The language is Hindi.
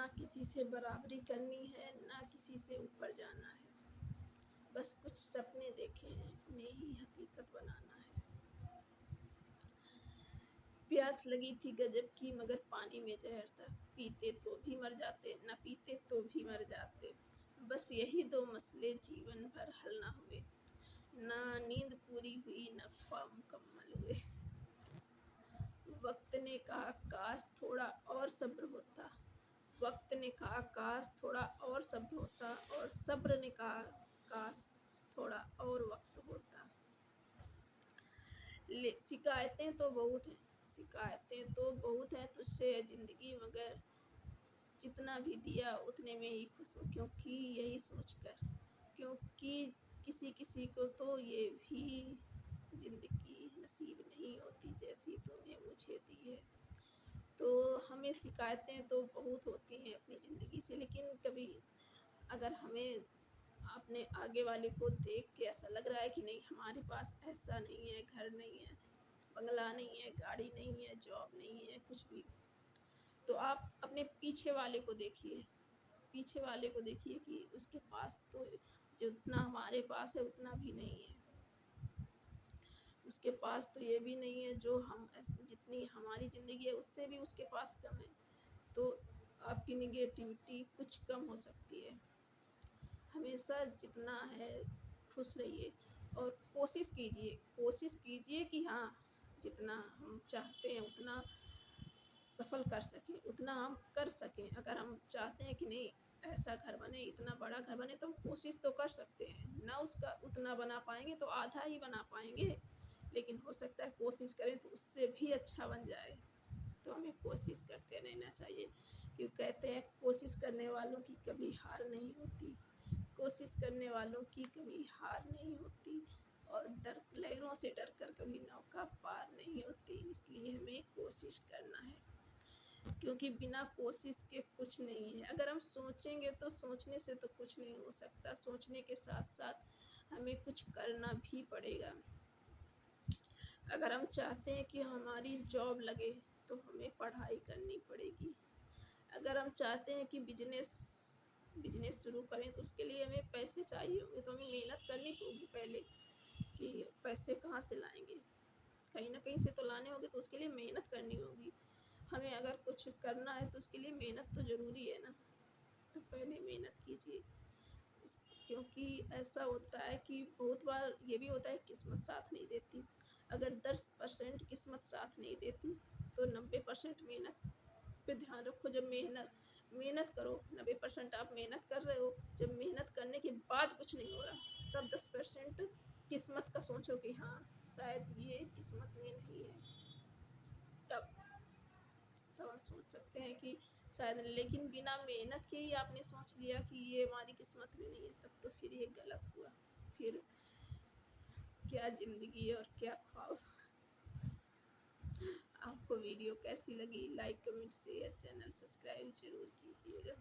ना किसी से बराबरी करनी है, ना किसी से ऊपर जाना है। बस कुछ सपने देखे हैं, उन्हें ही हकीकत बनाना है। प्यास लगी थी गजब की मगर पानी में जहर था। पीते तो भी मर जाते, न पीते तो भी मर जाते। बस यही दो मसले जीवन भर हल ना हुए। ना नींद पूरी हुई, न ख्वाब मुकम्मल हुए। वक्त ने कहा काश थोड़ा और सब्र होता। वक्त ने कहा काश थोड़ा और सब्र होता, और सब्र ने कहा काश थोड़ा और वक्त होता। शिकायतें तो बहुत हैं, शिकायतें तो बहुत हैं तुझसे है जिंदगी, मगर जितना भी दिया उतने में ही खुश हो। क्योंकि यही सोचकर, क्योंकि किसी किसी को तो ये भी जिंदगी नसीब नहीं होती जैसी तूने मुझे दी है। तो हमें शिकायतें तो बहुत होती हैं अपनी ज़िंदगी से, लेकिन कभी अगर हमें अपने आगे वाले को देख के ऐसा लग रहा है कि नहीं हमारे पास ऐसा नहीं है, घर नहीं है, बंगला नहीं है, गाड़ी नहीं है, जॉब नहीं है, कुछ भी, तो आप अपने पीछे वाले को देखिए। पीछे वाले को देखिए कि उसके पास तो जितना हमारे पास है उतना भी नहीं है। उसके पास तो ये भी नहीं है जो हम जितनी हमारी ज़िंदगी है उससे भी उसके पास कम है। तो आपकी निगेटिविटी कुछ कम हो सकती है। हमेशा जितना है खुश रहिए और कोशिश कीजिए कि हाँ जितना हम चाहते हैं उतना सफल कर सकें, उतना हम कर सकें। अगर हम चाहते हैं कि नहीं ऐसा घर बने, इतना बड़ा घर बने, तो हम कोशिश तो कर सकते हैं। ना उसका उतना बना पाएंगे तो आधा ही बना पाएंगे, लेकिन हो सकता है कोशिश करें तो उससे भी अच्छा बन जाए। तो हमें कोशिश करते रहना चाहिए, क्यों कहते हैं कोशिश करने वालों की कभी हार नहीं होती। कोशिश करने वालों की कभी हार नहीं होती, और लहरों से डर कर कभी नौका पार नहीं होती। इसलिए हमें कोशिश करना है, क्योंकि बिना कोशिश के कुछ नहीं है। अगर हम सोचेंगे तो सोचने से तो कुछ नहीं हो सकता, सोचने के साथ साथ हमें कुछ करना भी पड़ेगा। अगर हम चाहते हैं कि हमारी जॉब लगे तो हमें पढ़ाई करनी पड़ेगी। अगर हम चाहते हैं कि बिजनेस शुरू करें तो उसके लिए हमें पैसे चाहिए होंगे, तो हमें मेहनत करनी होगी पहले कि पैसे कहाँ से लाएंगे, कहीं ना कहीं से तो लाने होंगे, तो उसके लिए मेहनत करनी होगी। हमें अगर कुछ करना है तो उसके लिए मेहनत तो ज़रूरी है ना, तो पहले मेहनत कीजिए। क्योंकि ऐसा होता है कि बहुत बार ये भी होता है किस्मत साथ नहीं देती। अगर 10% किस्मत साथ नहीं देती तो 90% मेहनत पे ध्यान रखो। जब मेहनत करो, 90% आप मेहनत कर रहे हो, जब मेहनत करने के बाद कुछ नहीं हो रहा तब 10% किस्मत का सोचो कि हाँ शायद ये किस्मत में नहीं है। तब हम सोच सकते हैं कि शायद, लेकिन बिना मेहनत के ही आपने सोच लिया कि ये हमारी किस्मत में नहीं है, तब तो फिर ये गलत हुआ। फिर क्या ज़िंदगी और क्या ख्वाब। आपको वीडियो कैसी लगी? Like, comment, share, channel subscribe जरूर कीजिएगा।